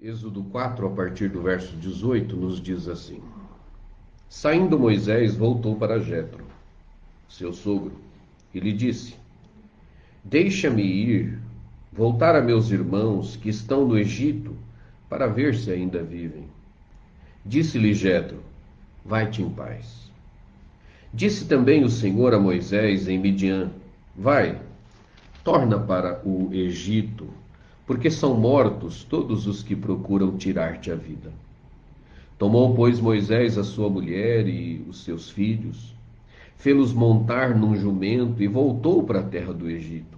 Êxodo 4, a partir do verso 18, nos diz assim: Saindo Moisés, voltou para Jetro, seu sogro, e lhe disse: Deixa-me ir, voltar a meus irmãos que estão no Egito, para ver se ainda vivem. Disse-lhe Jetro: Vai-te em paz. Disse também o Senhor a Moisés em Midian: Vai, torna para o Egito, porque são mortos todos os que procuram tirar-te a vida. Tomou, pois, Moisés a sua mulher e os seus filhos, fê-los montar num jumento e voltou para a terra do Egito.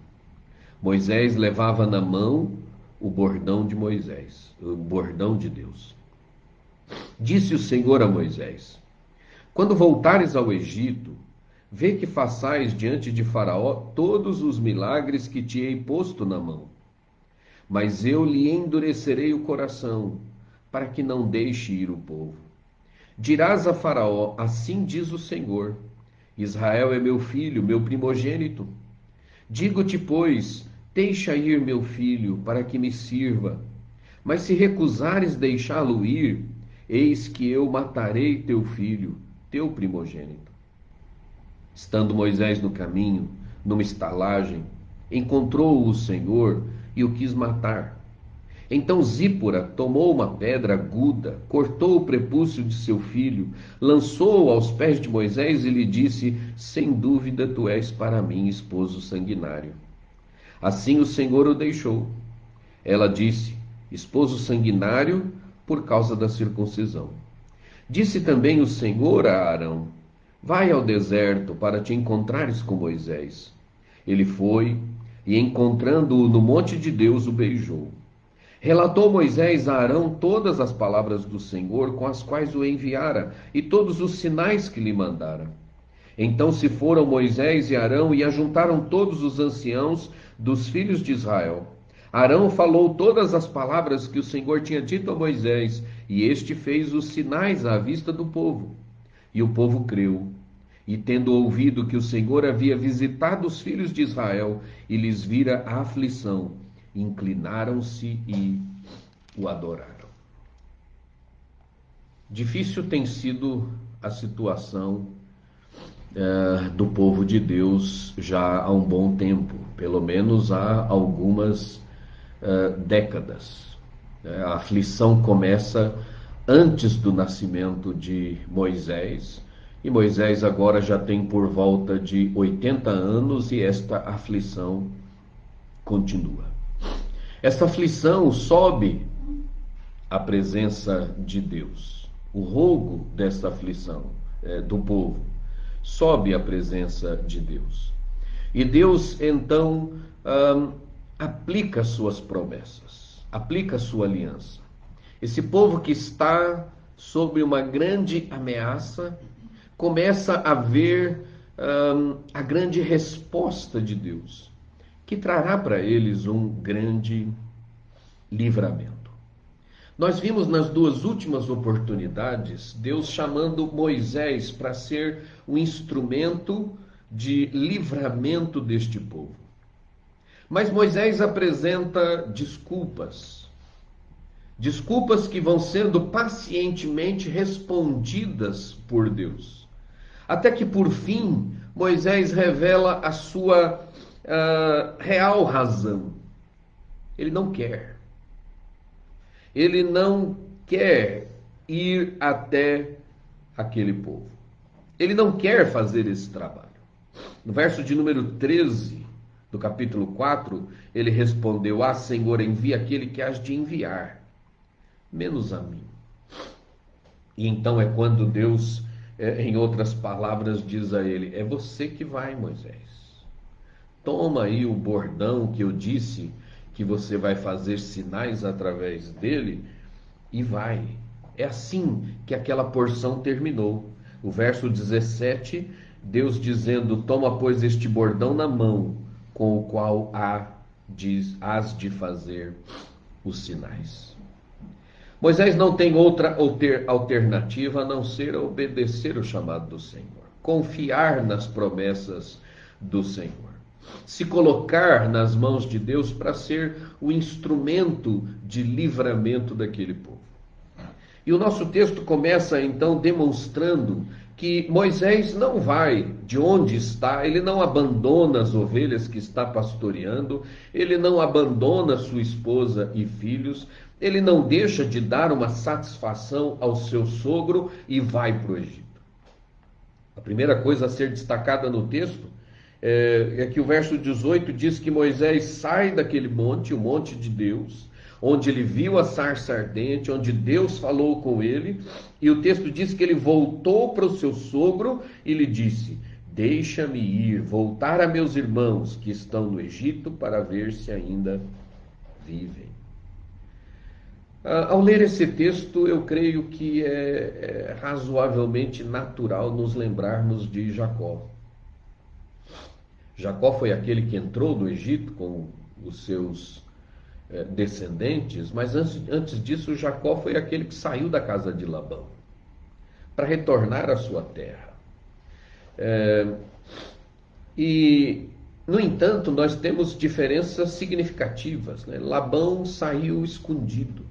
Moisés levava na mão o bordão de Moisés, o bordão de Deus. Disse o Senhor a Moisés: Quando voltares ao Egito, vê que façais diante de Faraó todos os milagres que te hei posto na mão. Mas eu lhe endurecerei o coração, para que não deixe ir o povo. Dirás a Faraó: Assim diz o Senhor: Israel é meu filho, meu primogênito. Digo-te, pois, deixa ir meu filho, para que me sirva. Mas se recusares deixá-lo ir, eis que eu matarei teu filho, teu primogênito. Estando Moisés no caminho, numa estalagem, encontrou-o o Senhor e o quis matar. Então Zípora tomou uma pedra aguda, cortou o prepúcio de seu filho, lançou-o aos pés de Moisés e lhe disse: Sem dúvida tu és para mim esposo sanguinário. Assim o Senhor o deixou. Ela disse: Esposo sanguinário por causa da circuncisão. Disse também o Senhor a Arão: Vai ao deserto para te encontrares com Moisés. Ele foi e, encontrando-o no monte de Deus, o beijou. Relatou Moisés a Arão todas as palavras do Senhor com as quais o enviara e todos os sinais que lhe mandara. Então se foram Moisés e Arão e ajuntaram todos os anciãos dos filhos de Israel. Arão falou todas as palavras que o Senhor tinha dito a Moisés, e este fez os sinais à vista do povo. E o povo creu. E tendo ouvido que o Senhor havia visitado os filhos de Israel e lhes vira a aflição, inclinaram-se e o adoraram. Difícil tem sido a situação do povo de Deus já há um bom tempo, pelo menos há algumas décadas. A aflição começa antes do nascimento de Moisés, e Moisés agora já tem por volta de 80 anos e esta aflição continua. Esta aflição sobe à presença de Deus. O rogo desta aflição do povo sobe à presença de Deus. E Deus então aplica suas promessas, aplica sua aliança. Esse povo que está sob uma grande ameaça começa a ver a grande resposta de Deus, que trará para eles um grande livramento. Nós vimos nas duas últimas oportunidades Deus chamando Moisés para ser o instrumento de livramento deste povo. Mas Moisés apresenta desculpas que vão sendo pacientemente respondidas por Deus. Até que por fim Moisés revela a sua real razão. Ele não quer. Ele não quer ir até aquele povo. Ele não quer fazer esse trabalho. No verso de número 13 do capítulo 4, ele respondeu: Senhor, envia aquele que has de enviar, menos a mim. E então é quando Deus, em outras palavras, diz a ele: é você que vai, Moisés. Toma aí o bordão que eu disse que você vai fazer sinais através dele e vai. É assim que aquela porção terminou. O verso 17, Deus dizendo: toma, pois, este bordão na mão, com o qual hás de fazer os sinais. Moisés não tem outra alternativa a não ser obedecer o chamado do Senhor, confiar nas promessas do Senhor. se colocar nas mãos de Deus para ser o instrumento de livramento daquele povo. E o nosso texto começa então demonstrando que Moisés não vai de onde está, ele não abandona as ovelhas que está pastoreando, ele não abandona sua esposa e filhos, ele não deixa de dar uma satisfação ao seu sogro e vai para o Egito. A primeira coisa a ser destacada no texto é que o verso 18 diz que Moisés sai daquele monte, o monte de Deus, onde ele viu a sarça ardente, onde Deus falou com ele, e o texto diz que ele voltou para o seu sogro e lhe disse: deixa-me ir, voltar a meus irmãos que estão no Egito para ver se ainda vivem. Ao ler esse texto, eu creio que é razoavelmente natural nos lembrarmos de Jacó. Jacó foi aquele que entrou no Egito com os seus descendentes, mas antes disso, Jacó foi aquele que saiu da casa de Labão para retornar à sua terra. No entanto, nós temos diferenças significativas, né? Labão saiu escondido,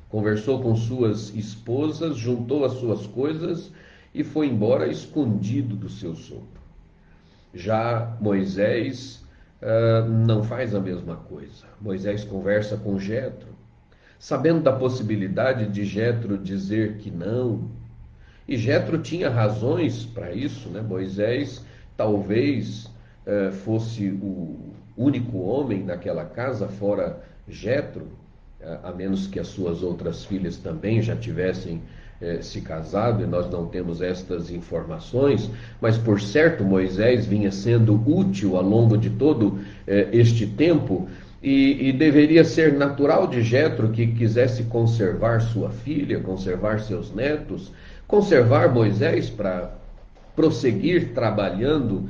conversou com suas esposas, juntou as suas coisas e foi embora escondido do seu sogro. Já Moisés não faz a mesma coisa. Moisés conversa com Jetro, sabendo da possibilidade de Jetro dizer que não. E Jetro tinha razões para isso, né? Moisés talvez fosse o único homem naquela casa, fora Jetro, a menos que as suas outras filhas também já tivessem se casado, e nós não temos estas informações, mas por certo Moisés vinha sendo útil ao longo de todo este tempo, e deveria ser natural de Jetro que quisesse conservar sua filha, conservar seus netos, conservar Moisés para prosseguir trabalhando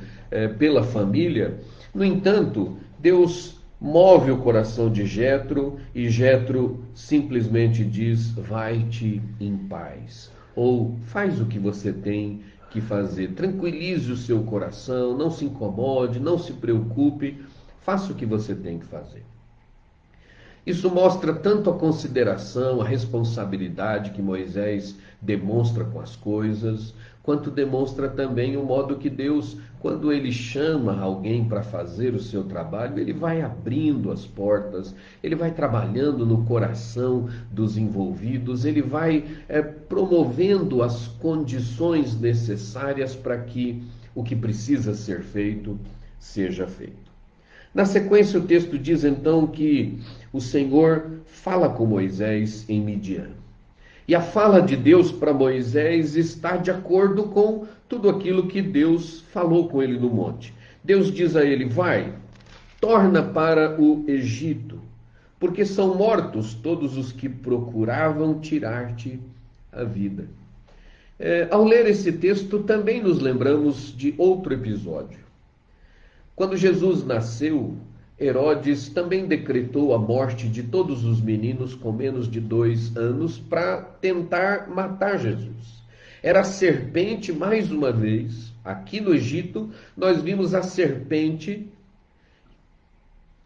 pela família. No entanto, Deus move o coração de Jetro e Jetro simplesmente diz: vai-te em paz, ou faz o que você tem que fazer, tranquilize o seu coração, não se incomode, não se preocupe, faça o que você tem que fazer. Isso mostra tanto a consideração, a responsabilidade que Moisés demonstra com as coisas, quanto demonstra também o modo que Deus, quando ele chama alguém para fazer o seu trabalho, ele vai abrindo as portas, ele vai trabalhando no coração dos envolvidos, ele vai promovendo as condições necessárias para que o que precisa ser feito, seja feito. Na sequência, o texto diz então que o Senhor fala com Moisés em Midian. E a fala de Deus para Moisés está de acordo com tudo aquilo que Deus falou com ele no monte. Deus diz a ele: vai, torna para o Egito, porque são mortos todos os que procuravam tirar-te a vida. Ao ler esse texto, também nos lembramos de outro episódio. Quando Jesus nasceu, Herodes também decretou a morte de todos os meninos com menos de 2 anos para tentar matar Jesus. Era a serpente, mais uma vez, aqui no Egito, nós vimos a serpente,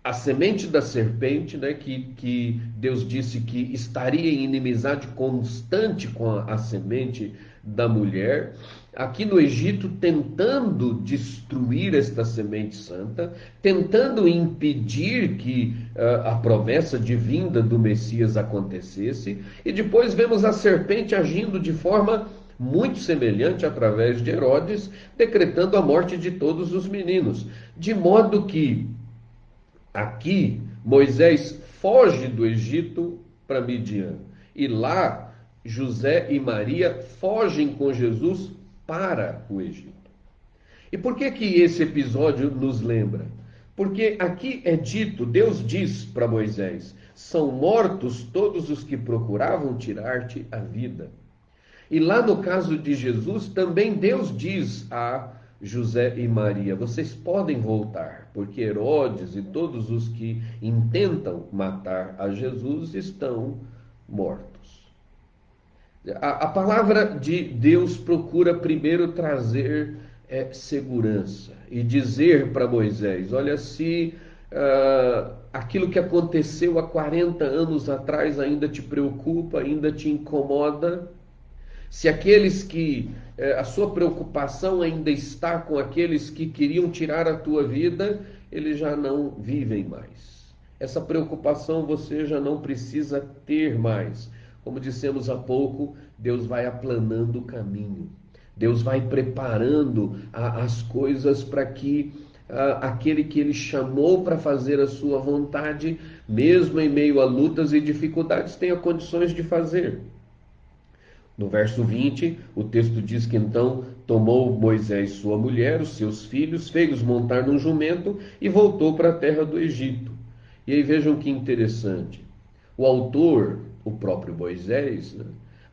a semente da serpente, né, que Deus disse que estaria em inimizade constante com a semente da mulher, aqui no Egito, tentando destruir esta semente santa, tentando impedir que a promessa de vinda do Messias acontecesse, e depois vemos a serpente agindo de forma muito semelhante através de Herodes, decretando a morte de todos os meninos, de modo que aqui Moisés foge do Egito para Midian, e lá José e Maria fogem com Jesus para o Egito. E por que esse episódio nos lembra? Porque aqui é dito, Deus diz para Moisés: são mortos todos os que procuravam tirar-te a vida. E lá no caso de Jesus, também Deus diz a José e Maria: vocês podem voltar, porque Herodes e todos os que intentam matar a Jesus estão mortos. A palavra de Deus procura primeiro trazer segurança e dizer para Moisés: olha, se aquilo que aconteceu há 40 anos atrás ainda te preocupa, ainda te incomoda, se aqueles que a sua preocupação ainda está com aqueles que queriam tirar a tua vida, eles já não vivem mais. Essa preocupação você já não precisa ter mais. Como dissemos há pouco, Deus vai aplanando o caminho. Deus vai preparando as coisas para que aquele que Ele chamou para fazer a sua vontade, mesmo em meio a lutas e dificuldades, tenha condições de fazer. No verso 20, o texto diz que então tomou Moisés sua mulher, os seus filhos, fez-os montar num jumento e voltou para a terra do Egito. E aí vejam que interessante. O autor, o próprio Moisés,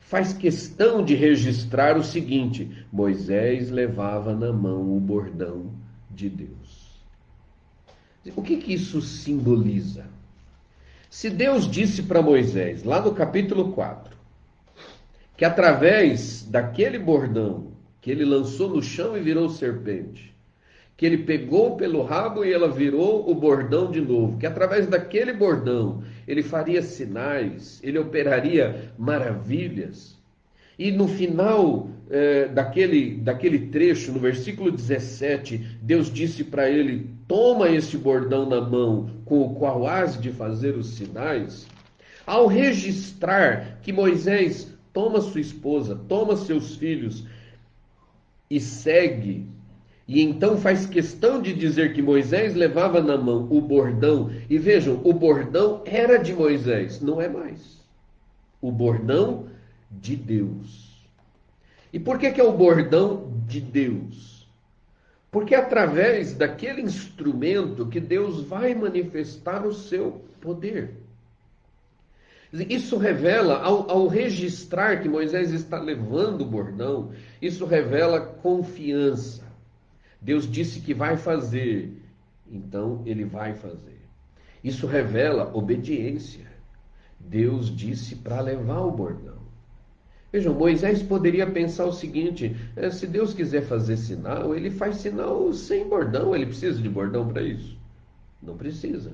faz questão de registrar o seguinte: Moisés levava na mão o bordão de Deus. O que isso simboliza? Se Deus disse para Moisés, lá no capítulo 4, que através daquele bordão que ele lançou no chão e virou serpente, que ele pegou pelo rabo e ela virou o bordão de novo, que através daquele bordão ele faria sinais, ele operaria maravilhas, e no final daquele trecho, no versículo 17, Deus disse para ele: toma esse bordão na mão com o qual hás de fazer os sinais. Ao registrar que Moisés toma sua esposa, toma seus filhos e segue, e então faz questão de dizer que Moisés levava na mão o bordão, e vejam, o bordão era de Moisés, não é mais. O bordão de Deus. E por que é o bordão de Deus? Porque é através daquele instrumento que Deus vai manifestar o seu poder. Isso revela, ao registrar que Moisés está levando o bordão, isso revela confiança. Deus disse que vai fazer, então ele vai fazer. Isso revela obediência. Deus disse para levar o bordão. Vejam, Moisés poderia pensar o seguinte: se Deus quiser fazer sinal, ele faz sinal sem bordão. Ele precisa de bordão para isso? Não precisa.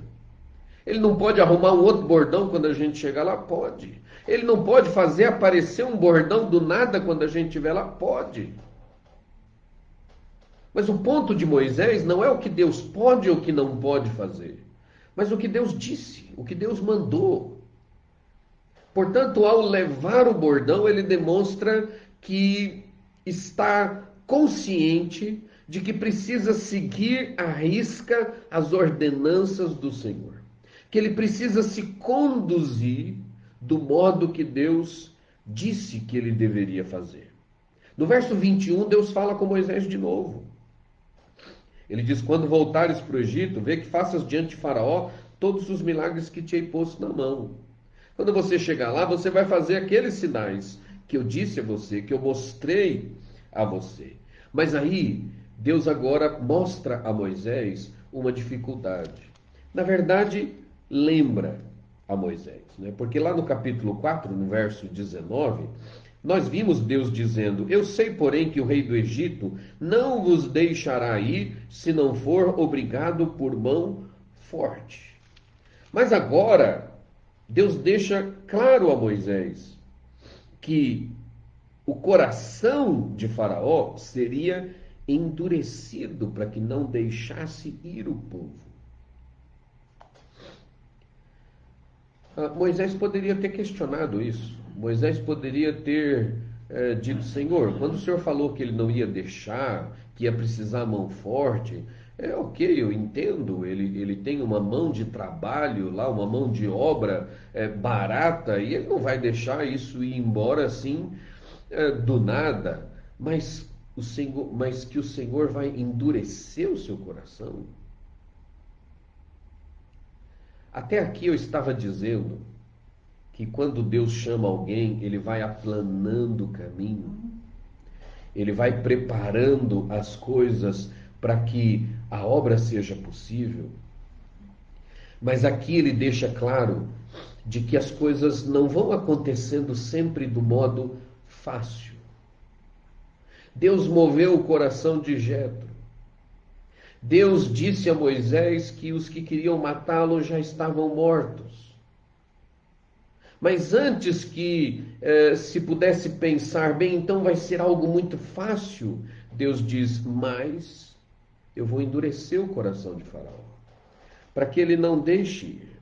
Ele não pode arrumar um outro bordão quando a gente chegar lá? Pode. Ele não pode fazer aparecer um bordão do nada quando a gente estiver lá? Pode. Mas o ponto de Moisés não é o que Deus pode ou o que não pode fazer, mas o que Deus disse, o que Deus mandou. Portanto, ao levar o bordão, ele demonstra que está consciente de que precisa seguir à risca as ordenanças do Senhor. Que ele precisa se conduzir do modo que Deus disse que ele deveria fazer. No verso 21, Deus fala com Moisés de novo. Ele diz: quando voltares para o Egito, vê que faças diante de Faraó todos os milagres que te hei posto na mão. Quando você chegar lá, você vai fazer aqueles sinais que eu disse a você, que eu mostrei a você. Mas aí, Deus agora mostra a Moisés uma dificuldade. Na verdade, lembra a Moisés, né? Porque lá no capítulo 4, no verso 19, nós vimos Deus dizendo: eu sei, porém, que o rei do Egito não vos deixará ir, se não for obrigado por mão forte. Mas agora, Deus deixa claro a Moisés que o coração de Faraó seria endurecido para que não deixasse ir o povo. Moisés poderia ter questionado isso. Moisés poderia ter dito: Senhor, quando o Senhor falou que ele não ia deixar, que ia precisar mão forte, ok, eu entendo, ele tem uma mão de trabalho lá, uma mão de obra barata, e ele não vai deixar isso ir embora assim do nada, mas que o Senhor vai endurecer o seu coração. Até aqui eu estava dizendo que quando Deus chama alguém, ele vai aplanando o caminho, ele vai preparando as coisas para que a obra seja possível. Mas aqui ele deixa claro de que as coisas não vão acontecendo sempre do modo fácil. Deus moveu o coração de Jetro. Deus disse a Moisés que os que queriam matá-lo já estavam mortos. Mas antes que se pudesse pensar, bem, então vai ser algo muito fácil, Deus diz, mas eu vou endurecer o coração de Faraó, para que ele não deixe ir.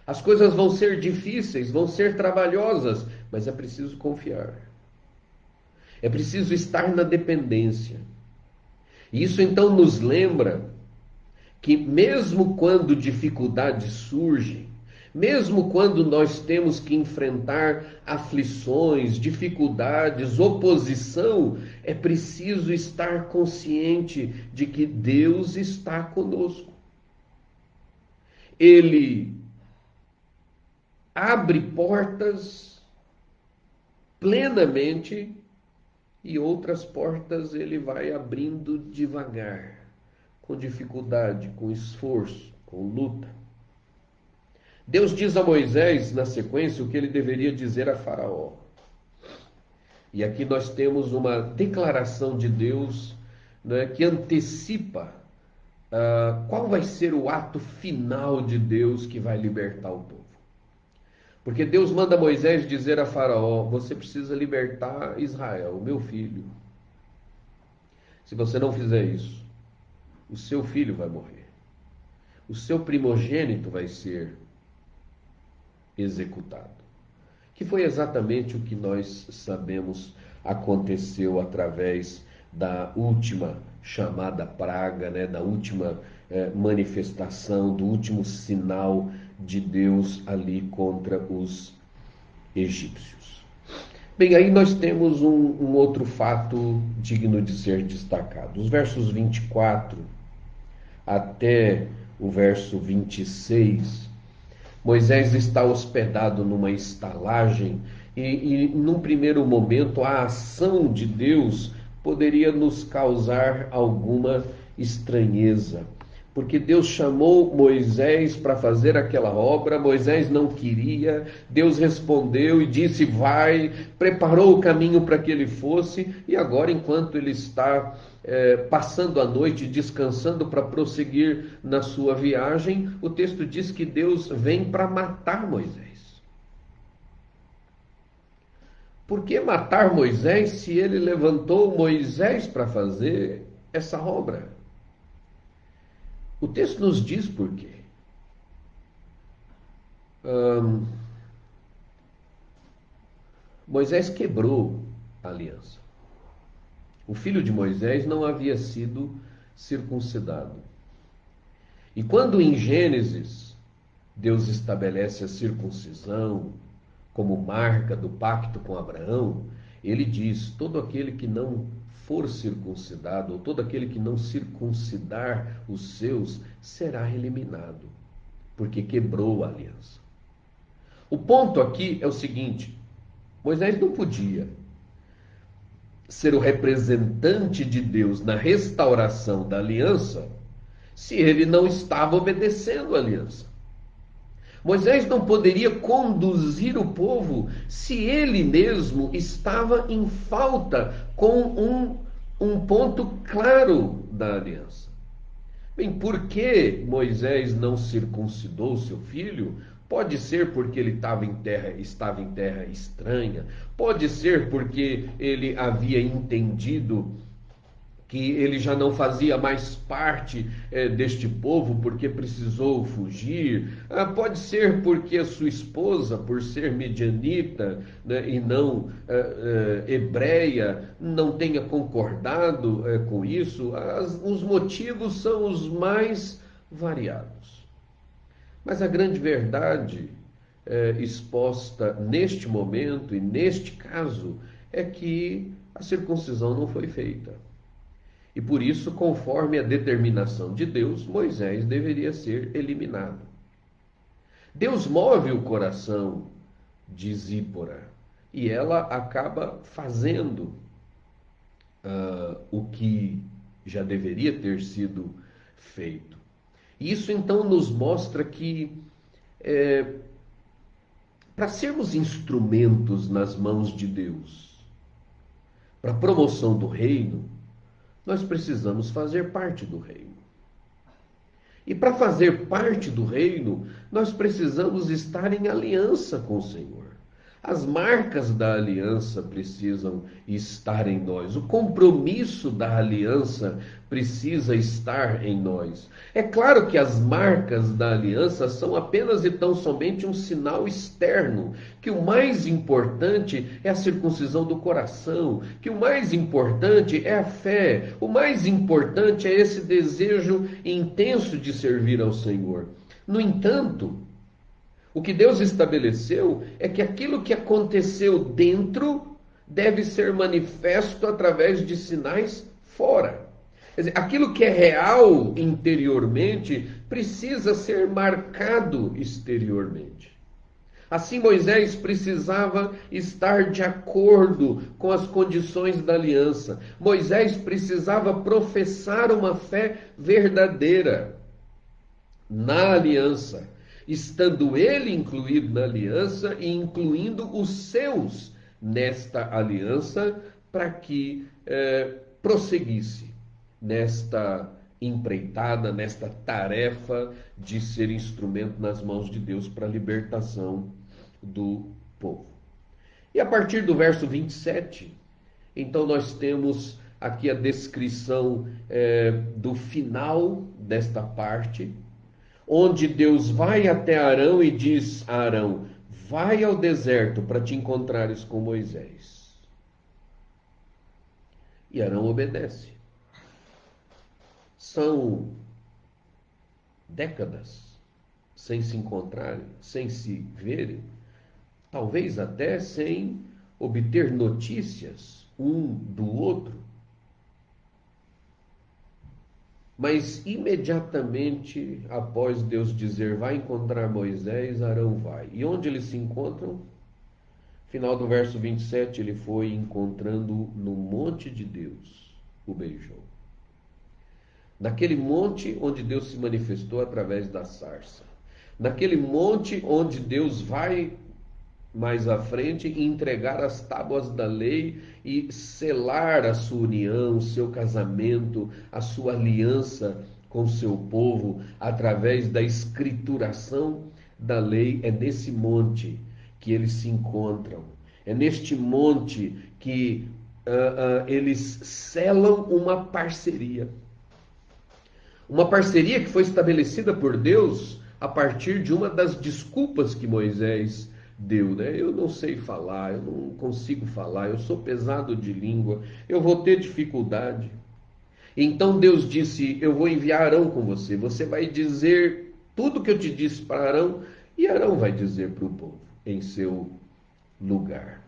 As coisas vão ser difíceis, vão ser trabalhosas, mas é preciso confiar. É preciso estar na dependência. E isso então nos lembra que mesmo quando dificuldades surgem, mesmo quando nós temos que enfrentar aflições, dificuldades, oposição, é preciso estar consciente de que Deus está conosco. Ele abre portas plenamente e outras portas ele vai abrindo devagar, com dificuldade, com esforço, com luta. Deus diz a Moisés, na sequência, o que ele deveria dizer a Faraó. E aqui nós temos uma declaração de Deus, né, que antecipa qual vai ser o ato final de Deus que vai libertar o povo. Porque Deus manda Moisés dizer a Faraó: você precisa libertar Israel, meu filho. Se você não fizer isso, o seu filho vai morrer. O seu primogênito vai ser executado. Que foi exatamente o que nós sabemos aconteceu através da última chamada praga, né, da última manifestação, do último sinal de Deus ali contra os egípcios. Bem, aí nós temos um outro fato digno de ser destacado. Os versos 24 até o verso 26, Moisés está hospedado numa estalagem e num primeiro momento a ação de Deus poderia nos causar alguma estranheza. Porque Deus chamou Moisés para fazer aquela obra, Moisés não queria, Deus respondeu e disse vai, preparou o caminho para que ele fosse, e agora enquanto ele está passando a noite, descansando para prosseguir na sua viagem, o texto diz que Deus vem para matar Moisés. Por que matar Moisés se ele levantou Moisés para fazer essa obra? O texto nos diz por quê. Moisés quebrou a aliança. O filho de Moisés não havia sido circuncidado. E quando em Gênesis Deus estabelece a circuncisão como marca do pacto com Abraão, ele diz: todo aquele que não for circuncidado, ou todo aquele que não circuncidar os seus, será eliminado, porque quebrou a aliança. O ponto aqui é o seguinte: Moisés não podia ser o representante de Deus na restauração da aliança se ele não estava obedecendo a aliança. Moisés não poderia conduzir o povo se ele mesmo estava em falta com um ponto claro da aliança. Bem, por que Moisés não circuncidou seu filho? Pode ser porque ele estava em terra estranha, pode ser porque ele havia entendido que ele já não fazia mais parte deste povo porque precisou fugir, pode ser porque a sua esposa, por ser midianita, né, e não hebreia, não tenha concordado com isso. Os motivos são os mais variados. Mas a grande verdade exposta neste momento e neste caso é que a circuncisão não foi feita. E por isso, conforme a determinação de Deus, Moisés deveria ser eliminado. Deus move o coração de Zípora e ela acaba fazendo o que já deveria ter sido feito. Isso então nos mostra que para sermos instrumentos nas mãos de Deus, para a promoção do reino, nós precisamos fazer parte do reino. E para fazer parte do reino, nós precisamos estar em aliança com o Senhor. As marcas da aliança precisam estar em nós. O compromisso da aliança precisa estar em nós. É claro que as marcas da aliança são apenas e tão somente um sinal externo, que o mais importante é a circuncisão do coração, que o mais importante é a fé, o mais importante é esse desejo intenso de servir ao Senhor. No entanto, o que Deus estabeleceu é que aquilo que aconteceu dentro deve ser manifesto através de sinais fora. Quer dizer, aquilo que é real interiormente precisa ser marcado exteriormente. Assim, Moisés precisava estar de acordo com as condições da aliança. Moisés precisava professar uma fé verdadeira na aliança, estando ele incluído na aliança e incluindo os seus nesta aliança, para que prosseguisse nesta empreitada, nesta tarefa de ser instrumento nas mãos de Deus para a libertação do povo. E a partir do verso 27, então nós temos aqui a descrição do final desta parte, onde Deus vai até Arão e diz a Arão: vai ao deserto para te encontrares com Moisés. E Arão obedece. São décadas sem se encontrarem, sem se verem, talvez até sem obter notícias um do outro. Mas imediatamente após Deus dizer, vai encontrar Moisés, Arão vai. E onde eles se encontram? Final do verso 27, ele foi encontrando no monte de Deus, o beijou. Naquele monte onde Deus se manifestou através da sarça. Naquele monte onde Deus vai mais à frente entregar as tábuas da lei e selar a sua união, o seu casamento, a sua aliança com o seu povo através da escrituração da lei. É nesse monte que eles se encontram. É neste monte que eles selam uma parceria. Uma parceria que foi estabelecida por Deus a partir de uma das desculpas que Moisés deu, né? Eu não sei falar, eu não consigo falar, eu sou pesado de língua, eu vou ter dificuldade. Então Deus disse, eu vou enviar Arão com você, você vai dizer tudo que eu te disse para Arão, e Arão vai dizer para o povo, em seu lugar.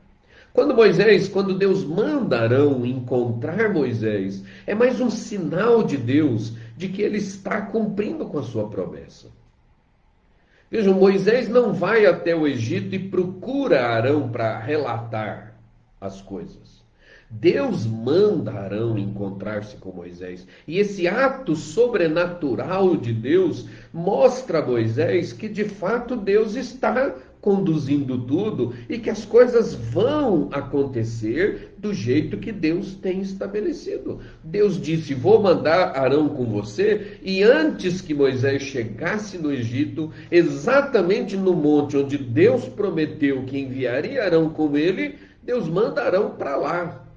Quando Deus manda Arão encontrar Moisés, é mais um sinal de Deus de que ele está cumprindo com a sua promessa. Vejam, Moisés não vai até o Egito e procura Arão para relatar as coisas. Deus manda Arão encontrar-se com Moisés. E esse ato sobrenatural de Deus mostra a Moisés que de fato Deus está conduzindo tudo e que as coisas vão acontecer do jeito que Deus tem estabelecido. Deus disse, vou mandar Arão com você, e antes que Moisés chegasse no Egito, exatamente no monte onde Deus prometeu que enviaria Arão com ele, Deus manda Arão para lá,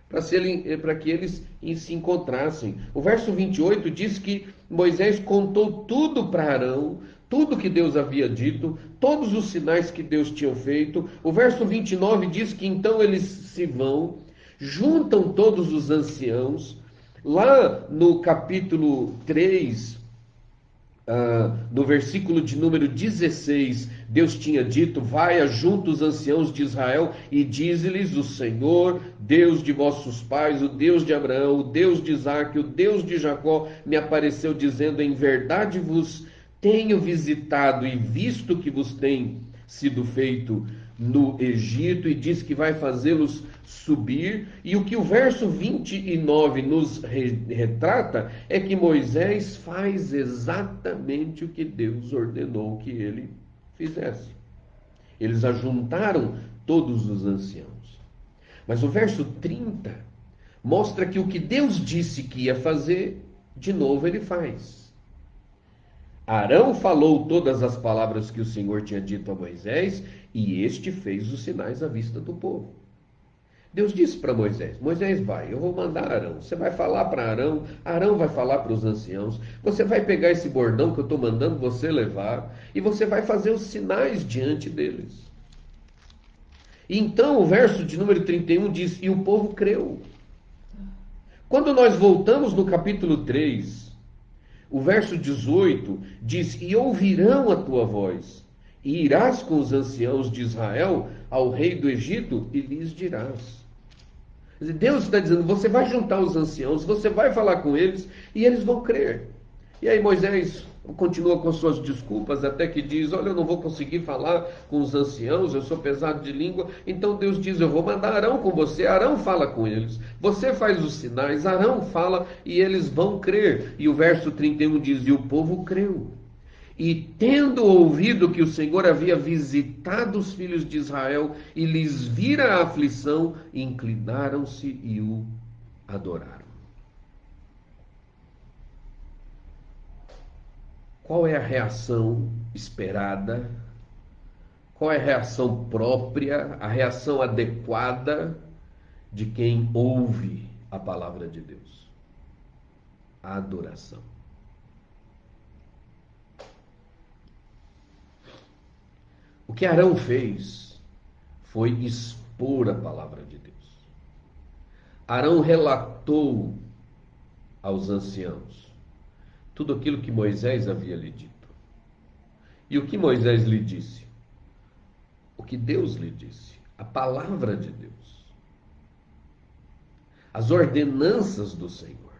para que eles se encontrassem. O verso 28 diz que Moisés contou tudo para Arão, tudo que Deus havia dito, todos os sinais que Deus tinha feito. O verso 29 diz que então eles se vão, juntam todos os anciãos. Lá no capítulo 3, no versículo de número 16, Deus tinha dito, vai junto os anciãos de Israel e dize-lhes, o Senhor, Deus de vossos pais, o Deus de Abraão, o Deus de Isaque, o Deus de Jacó, me apareceu dizendo, em verdade vos tenho visitado e visto que vos tem sido feito no Egito, e diz que vai fazê-los subir. E o que o verso 29 nos retrata é que Moisés faz exatamente o que Deus ordenou que ele fizesse. Eles ajuntaram todos os anciãos. Mas o verso 30 mostra que o que Deus disse que ia fazer, de novo ele faz. Arão falou todas as palavras que o Senhor tinha dito a Moisés, e este fez os sinais à vista do povo. Deus disse para Moisés: Moisés, vai, eu vou mandar Arão. Você vai falar para Arão, Arão vai falar para os anciãos. Você vai pegar esse bordão que eu estou mandando você levar, e você vai fazer os sinais diante deles. E então o verso de número 31 diz: e o povo creu. Quando nós voltamos no capítulo 3, o verso 18 diz: e ouvirão a tua voz, e irás com os anciãos de Israel ao rei do Egito, e lhes dirás. Deus está dizendo: você vai juntar os anciãos, você vai falar com eles, e eles vão crer. E aí Moisés continua com suas desculpas, até que diz: olha, eu não vou conseguir falar com os anciãos, eu sou pesado de língua. Então Deus diz: eu vou mandar Arão com você, Arão fala com eles, você faz os sinais, Arão fala, e eles vão crer. E o verso 31 diz: e o povo creu. E tendo ouvido que o Senhor havia visitado os filhos de Israel e lhes vira a aflição, inclinaram-se e o adoraram. Qual é a reação esperada? Qual é a reação própria, a reação adequada de quem ouve a palavra de Deus? A adoração. O que Arão fez foi expor a palavra de Deus. Arão relatou aos anciãos tudo aquilo que Moisés havia lhe dito. E o que Moisés lhe disse? O que Deus lhe disse. A palavra de Deus. As ordenanças do Senhor.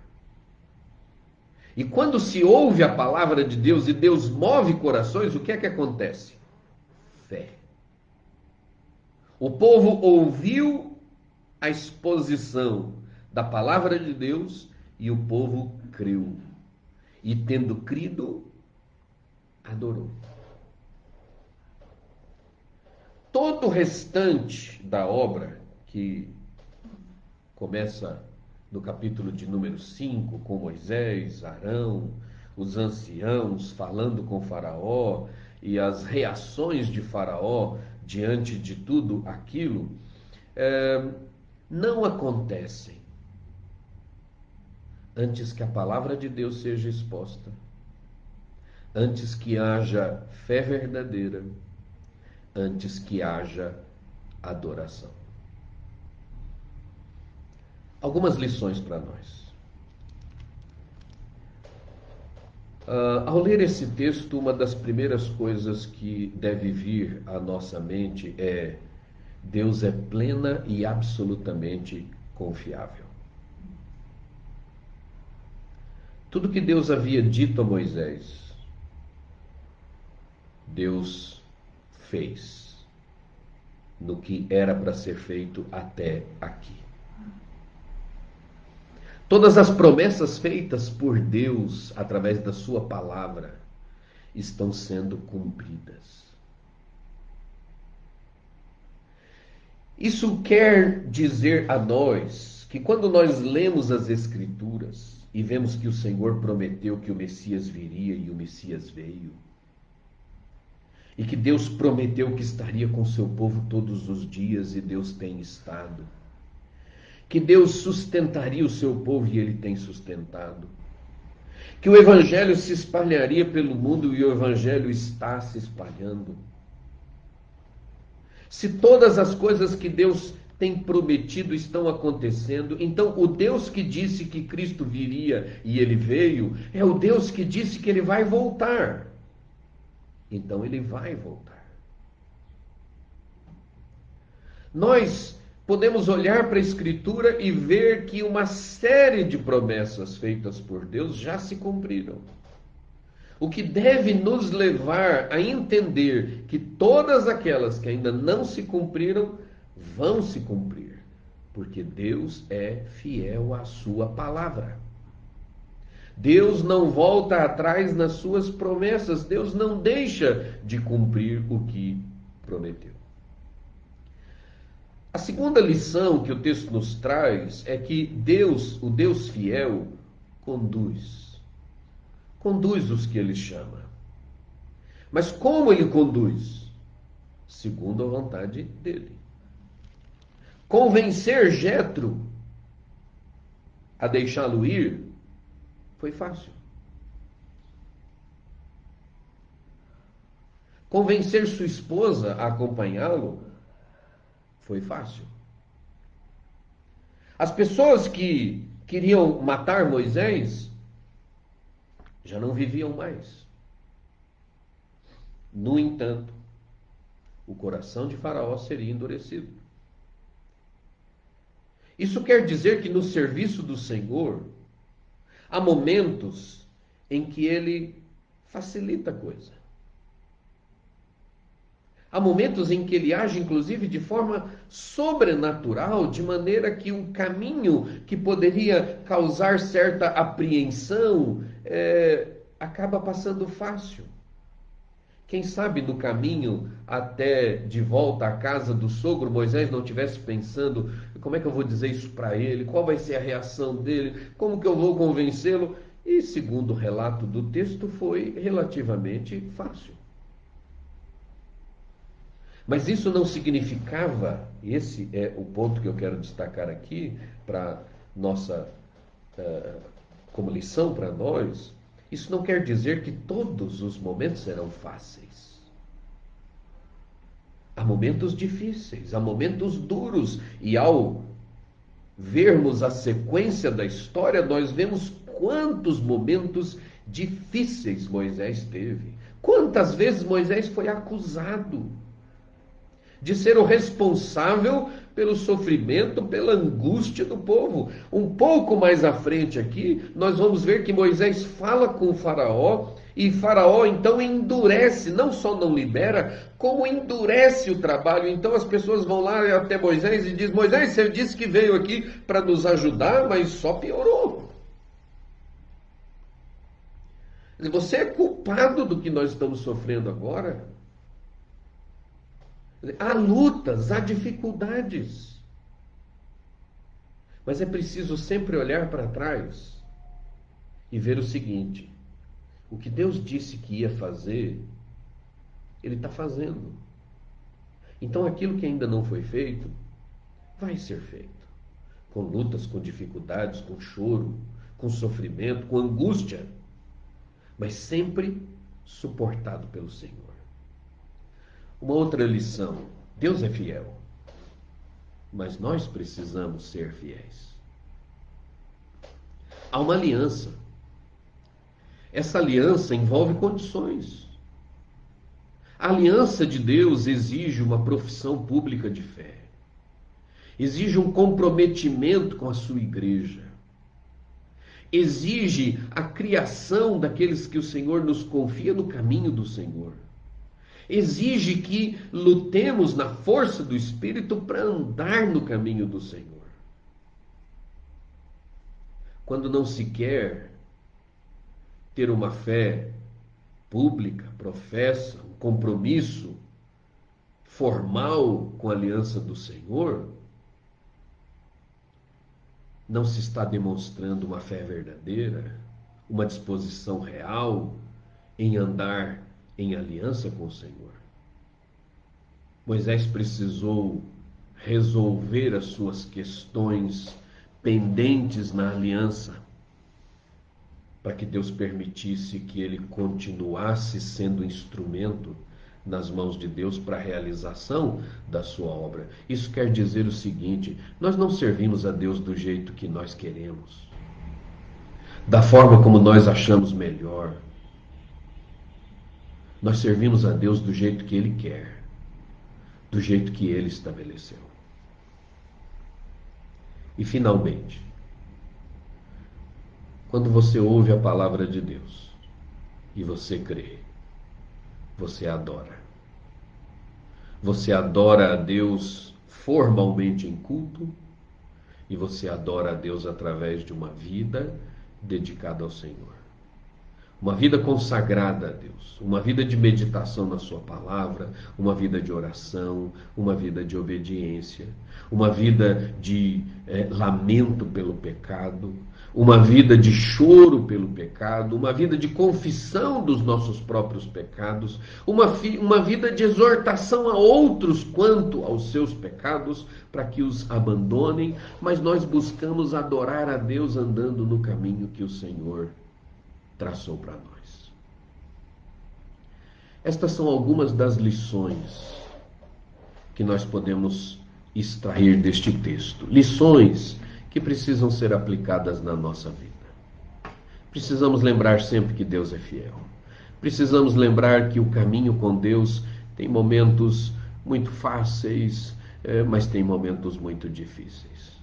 E quando se ouve a palavra de Deus e Deus move corações, o que é que acontece? Fé. O povo ouviu a exposição da palavra de Deus e o povo creu. E tendo crido, adorou. Todo o restante da obra, que começa no capítulo de número 5, com Moisés, Arão, os anciãos falando com Faraó, e as reações de Faraó diante de tudo aquilo, não acontecem antes que a palavra de Deus seja exposta, antes que haja fé verdadeira, antes que haja adoração. Algumas lições para nós. Ao ler esse texto, uma das primeiras coisas que deve vir à nossa mente é: Deus é plena e absolutamente confiável. Tudo que Deus havia dito a Moisés, Deus fez no que era para ser feito até aqui. Todas as promessas feitas por Deus através da sua palavra estão sendo cumpridas. Isso quer dizer a nós que quando nós lemos as Escrituras e vemos que o Senhor prometeu que o Messias viria e o Messias veio, e que Deus prometeu que estaria com seu povo todos os dias e Deus tem estado, que Deus sustentaria o seu povo e Ele tem sustentado, que o Evangelho se espalharia pelo mundo e o Evangelho está se espalhando. Se todas as coisas que Deus tem prometido estão acontecendo, então o Deus que disse que Cristo viria e Ele veio, é o Deus que disse que Ele vai voltar. Então Ele vai voltar. Nós podemos olhar para a Escritura e ver que uma série de promessas feitas por Deus já se cumpriram. O que deve nos levar a entender que todas aquelas que ainda não se cumpriram, vão se cumprir. Porque Deus é fiel à sua palavra. Deus não volta atrás nas suas promessas. Deus não deixa de cumprir o que prometeu. A segunda lição que o texto nos traz é que Deus, o Deus fiel, conduz. Conduz os que ele chama. Mas como ele conduz? Segundo a vontade dele. Convencer Jetro a deixá-lo ir foi fácil. Convencer sua esposa a acompanhá-lo foi fácil. As pessoas que queriam matar Moisés já não viviam mais. No entanto, o coração de Faraó seria endurecido. Isso quer dizer que no serviço do Senhor há momentos em que ele facilita a coisa. Há momentos em que ele age, inclusive, de forma sobrenatural, de maneira que um caminho que poderia causar certa apreensão acaba passando fácil. Quem sabe no caminho até de volta à casa do sogro, Moisés não estivesse pensando: como é que eu vou dizer isso para ele? Qual vai ser a reação dele? Como que eu vou convencê-lo? E segundo o relato do texto, foi relativamente fácil. Mas isso não significava, esse é o ponto que eu quero destacar aqui, para nossa, como lição para nós, isso não quer dizer que todos os momentos serão fáceis. Há momentos difíceis, há momentos duros, e ao vermos a sequência da história, nós vemos quantos momentos difíceis Moisés teve. Quantas vezes Moisés foi acusado de ser o responsável pelo sofrimento, pela angústia do povo. Um pouco mais à frente aqui, nós vamos ver que Moisés fala com o Faraó, e Faraó então endurece, não só não libera, como endurece o trabalho. Então as pessoas vão lá até Moisés e dizem: Moisés, você disse que veio aqui para nos ajudar, mas só piorou. Você é culpado do que nós estamos sofrendo agora. Há lutas, há dificuldades. Mas é preciso sempre olhar para trás e ver o seguinte: o que Deus disse que ia fazer, Ele está fazendo. Então aquilo que ainda não foi feito, vai ser feito. Com lutas, com dificuldades, com choro, com sofrimento, com angústia. Mas sempre suportado pelo Senhor. Uma outra lição: Deus é fiel, mas nós precisamos ser fiéis. Há uma aliança. Essa aliança envolve condições. A aliança de Deus exige uma profissão pública de fé. Exige um comprometimento com a sua igreja. Exige a criação daqueles que o Senhor nos confia no caminho do Senhor. Exige que lutemos na força do Espírito para andar no caminho do Senhor. Quando não se quer ter uma fé pública, professa, um compromisso formal com a aliança do Senhor, não se está demonstrando uma fé verdadeira, uma disposição real em andar em aliança com o Senhor. Moisés precisou resolver as suas questões pendentes na aliança, para que Deus permitisse que ele continuasse sendo instrumento nas mãos de Deus para a realização da sua obra. Isso quer dizer o seguinte: nós não servimos a Deus do jeito que nós queremos, da forma como nós achamos melhor. Nós servimos a Deus do jeito que Ele quer, do jeito que Ele estabeleceu. E finalmente, quando você ouve a palavra de Deus e você crê, você adora. Você adora a Deus formalmente em culto, e você adora a Deus através de uma vida dedicada ao Senhor. uma vida consagrada a Deus, uma vida de meditação na sua palavra, uma vida de oração, uma vida de obediência, uma vida de lamento pelo pecado, uma vida de choro pelo pecado, uma vida de confissão dos nossos próprios pecados, uma vida de exortação a outros quanto aos seus pecados, para que os abandonem, mas nós buscamos adorar a Deus andando no caminho que o Senhor traçou para nós. Estas são algumas das lições que nós podemos extrair deste texto. Lições que precisam ser aplicadas na nossa vida. Precisamos lembrar sempre que Deus é fiel. Precisamos lembrar que o caminho com Deus tem momentos muito fáceis, mas tem momentos muito difíceis.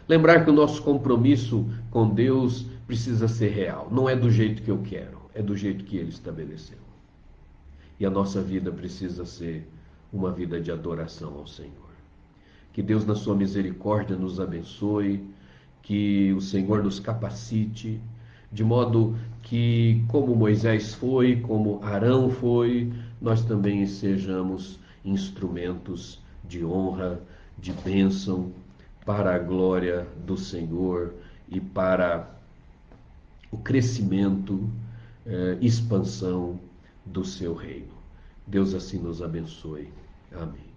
Lembrar que o nosso compromisso com Deus precisa ser real. Não é do jeito que eu quero, é do jeito que Ele estabeleceu. E a nossa vida precisa ser uma vida de adoração ao Senhor. Que Deus, na sua misericórdia, nos abençoe, que o Senhor nos capacite, de modo que, como Moisés foi, como Arão foi, nós também sejamos instrumentos de honra, de bênção, para a glória do Senhor e para o crescimento, expansão do seu reino. Deus assim nos abençoe. Amém.